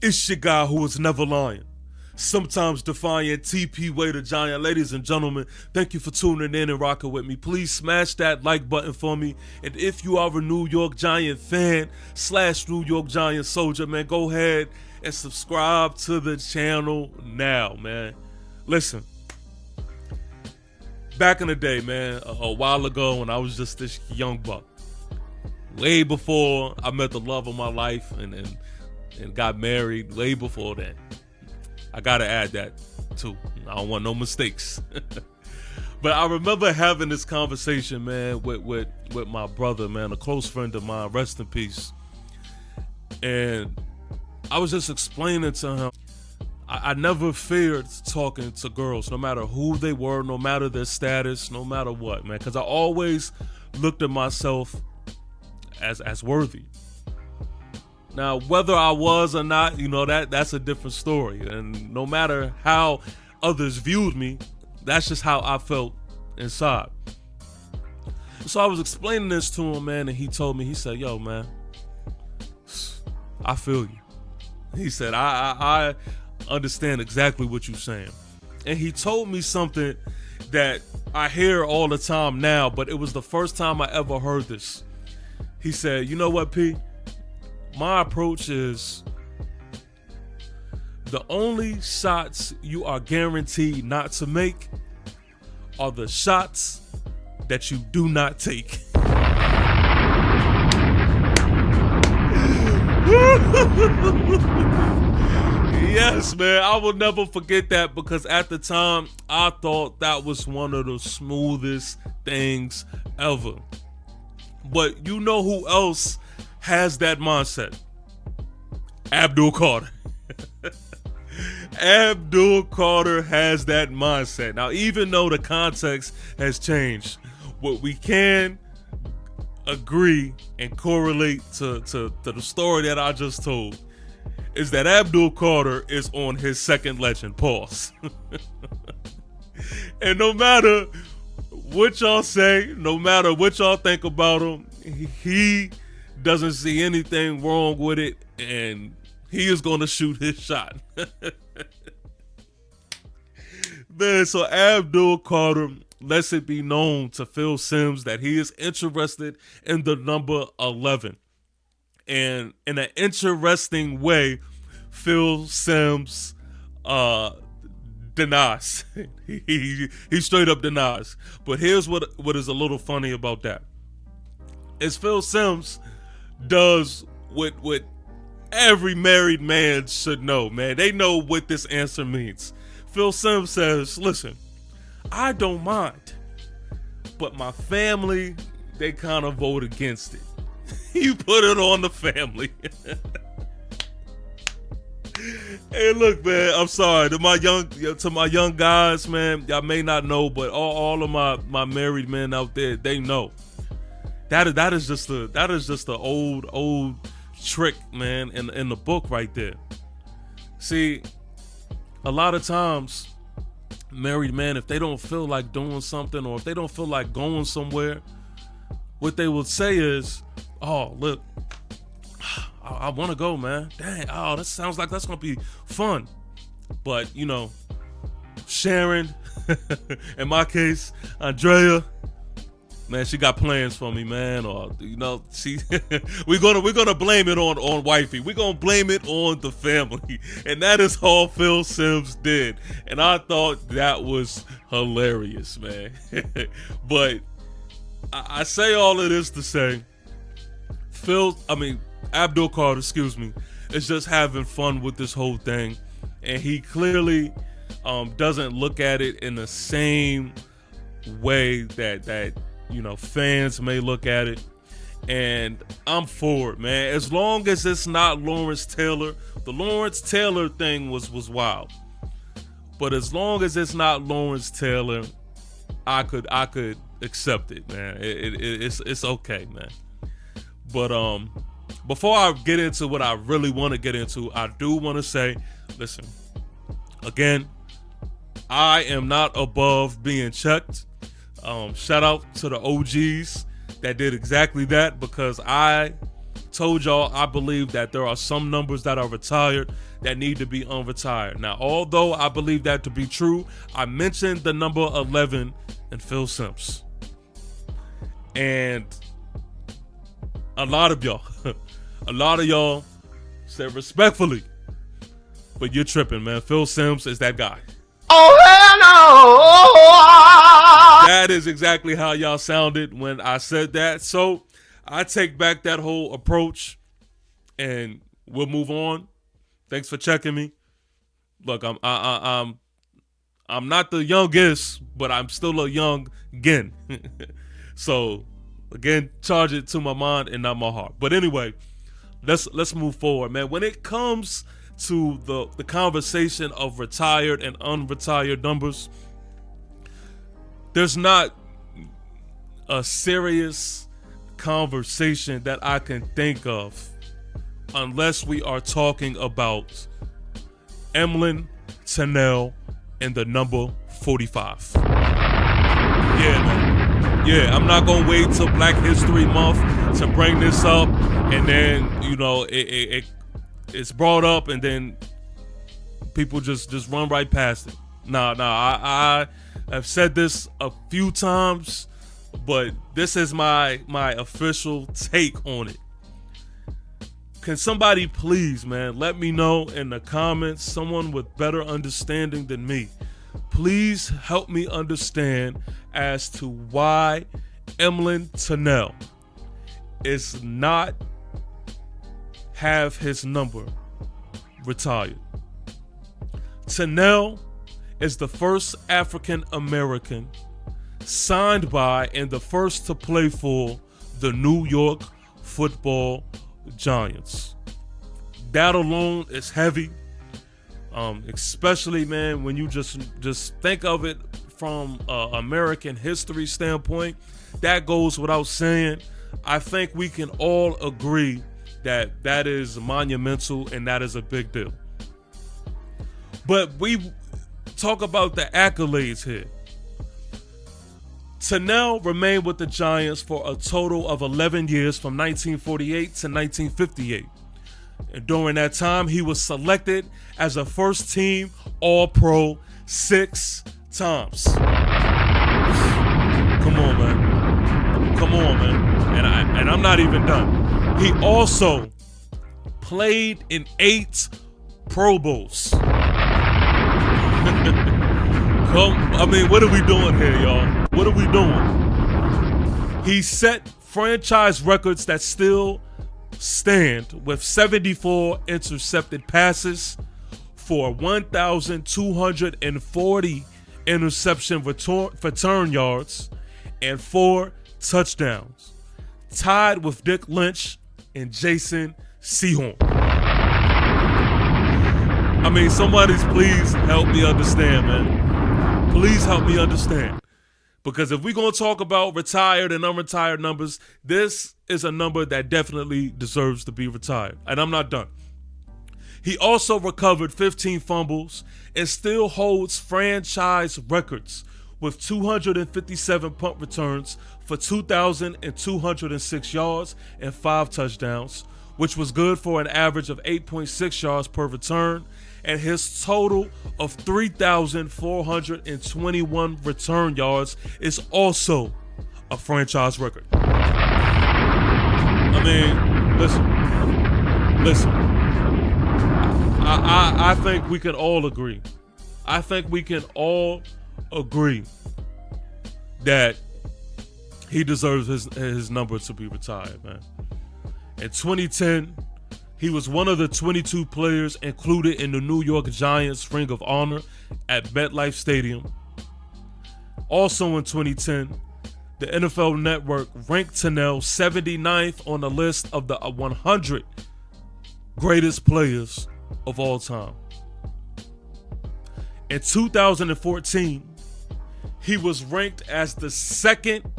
It's your guy who is never lying, sometimes defiant, TPWAY the giant. Ladies and gentlemen, thank you for tuning in and rocking with me. Please smash that like button for me. And if you are a New York Giant fan / New York Giant soldier, man, go ahead and subscribe to the channel now, man. Listen, back in the day, man, a while ago when I was just this young buck, way before I met the love of my life and got married, way before that. I gotta add that too. I don't want no mistakes. But I remember having this conversation, man, with my brother, man, a close friend of mine, rest in peace. And I was just explaining to him, I never feared talking to girls, no matter who they were, no matter their status, no matter what, man, because I always looked at myself as worthy. Now, whether I was or not, you know, that's a different story. And no matter how others viewed me, that's just how I felt inside. So I was explaining this to him, man, and he told me, he said, yo, man, I feel you. He said, I understand exactly what you're saying. And he told me something that I hear all the time now, but it was the first time I ever heard this. He said, you know what, P? My approach is the only shots you are guaranteed not to make are the shots that you do not take. Yes, man, I will never forget that, because at the time I thought that was one of the smoothest things ever. But you know who else has that mindset? Abdul Carter. Abdul Carter has that mindset. Now, even though the context has changed, what we can agree and correlate to the story that I just told is that Abdul Carter is on his second legend. Pause. And no matter what y'all say, no matter what y'all think about him, he doesn't see anything wrong with it, and he is going to shoot his shot. Man, so Abdul Carter lets it be known to Phil Simms that he is interested in the number 11. And in an interesting way, Phil Simms denies. he straight up denies. But here's what is a little funny about that. Is Phil Simms does what every married man should know, man. They know what this answer means. Phil Simms says, listen, I don't mind, but my family, they kind of vote against it. You put it on the family. Hey, look, man, I'm sorry to my young guys, man. Y'all may not know, but all of my married men out there, they know. That is just the old trick, man, in the book right there. See, a lot of times, married men, if they don't feel like doing something, or if they don't feel like going somewhere, what they will say is, oh, look, I want to go, man. Dang, oh, that sounds like that's gonna be fun. But you know, Sharon, in my case, Andrea, man, she got plans for me, man. Or you know, she we're gonna blame it on wifey. We're gonna blame it on the family, and that is all Phil Simms did. And I thought that was hilarious, man. But I say all of this to say, Abdul Carter, is just having fun with this whole thing, and he clearly doesn't look at it in the same way that you know, fans may look at it. And I'm for it, man. As long as it's not Lawrence Taylor. The Lawrence Taylor thing was wild. But as long as it's not Lawrence Taylor, I could accept it, man. It's okay, man. But before I get into what I really want to get into, I do want to say, listen, again, I am not above being checked. Shout out to the OGs that did exactly that, because I told y'all I believe that there are some numbers that are retired that need to be unretired. Now, although I believe that to be true, I mentioned the number 11 in Phil Simms. And a lot of y'all said respectfully, but you're tripping, man. Phil Simms is that guy. Oh, hell no! That is exactly how y'all sounded when I said that. So I take back that whole approach and we'll move on. Thanks for checking me. Look, I'm not the youngest, but I'm still a young again. So again, charge it to my mind and not my heart. But anyway, let's move forward, man. When it comes to the conversation of retired and unretired numbers, there's not a serious conversation that I can think of unless we are talking about Emlyn Tunnell and the number 45. Yeah, man. Yeah, I'm not gonna wait till Black History Month to bring this up, and then it's brought up, and then people just run right past it. I have said this a few times, but this is my official take on it. Can somebody please, man, let me know in the comments, someone with better understanding than me. Please help me understand as to why Emlyn Tunnell is not have his number retired. Tunnell is the first African American signed by and the first to play for the New York Football Giants. That alone is heavy, especially, man, when you just think of it from American history standpoint. That goes without saying. I think we can all agree that is monumental and that is a big deal. But we talk about the accolades here. Tunnell remained with the Giants for a total of 11 years from 1948 to 1958. And during that time, he was selected as a first-team All-Pro 6 times. Come on, man. Come on, man. And I'm not even done. He also played in 8 Pro Bowls. What are we doing here, y'all? What are we doing? He set franchise records that still stand with 74 intercepted passes for 1,240 interception return yards and 4 touchdowns, tied with Dick Lynch and Jason Sehorn. Somebody's please help me understand, man. Please help me understand. Because if we're going to talk about retired and unretired numbers, this is a number that definitely deserves to be retired. And I'm not done. He also recovered 15 fumbles and still holds franchise records with 257 punt returns for 2,206 yards and 5 touchdowns, which was good for an average of 8.6 yards per return. And his total of 3,421 return yards is also a franchise record. Listen. I think we can all agree. I think we can all agree that he deserves his number to be retired, man. In 2010, he was one of the 22 players included in the New York Giants Ring of Honor at MetLife Stadium. Also in 2010, the NFL Network ranked Tunnell 79th on the list of the 100 greatest players of all time. In 2014, he was ranked as the 2nd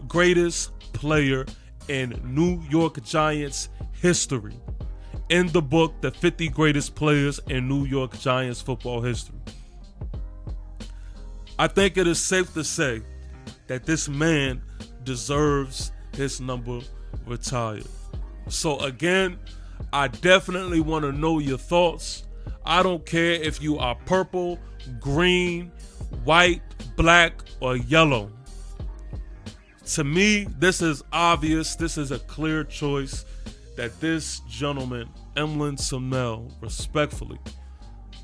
greatest player in New York Giants history in the book, The 50 Greatest Players in New York Giants Football History. I think it is safe to say that this man deserves his number retired. So again, I definitely want to know your thoughts. I don't care if you are purple, green, white, black, or yellow. To me, this is obvious. This is a clear choice that this gentleman, Emlyn Sumnell, respectfully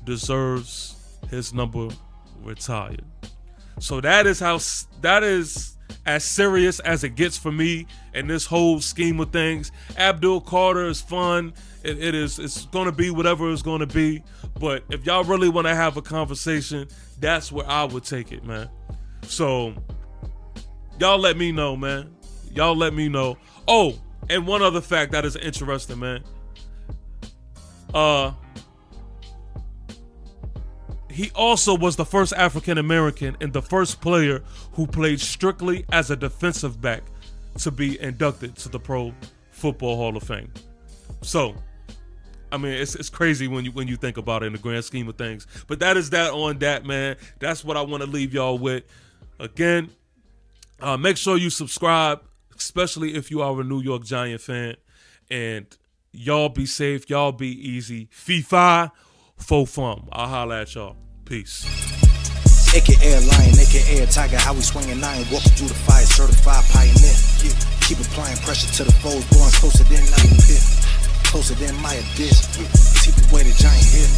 deserves his number retired. So that is as serious as it gets for me in this whole scheme of things. Abdul Carter is fun. It's going to be whatever it's going to be. But if y'all really want to have a conversation, that's where I would take it, man. So y'all let me know, man. Y'all let me know. Oh, and one other fact that is interesting, man. He also was the first African American and the first player who played strictly as a defensive back to be inducted to the Pro Football Hall of Fame. So, I mean, it's crazy when you think about it in the grand scheme of things. But that is that on that, man. That's what I want to leave y'all with. Again, make sure you subscribe, especially if you are a New York Giant fan. And y'all be safe. Y'all be easy. Fee-fi, faux fum. I'll holla at y'all. Peace. AKA lion, AKA tiger, how we swinging iron, walking through the fire, certified pioneer. Yeah. Keep applying pressure to the foes, born closer than I appear, closer than my abyss. Yeah. TPWAY the giant here.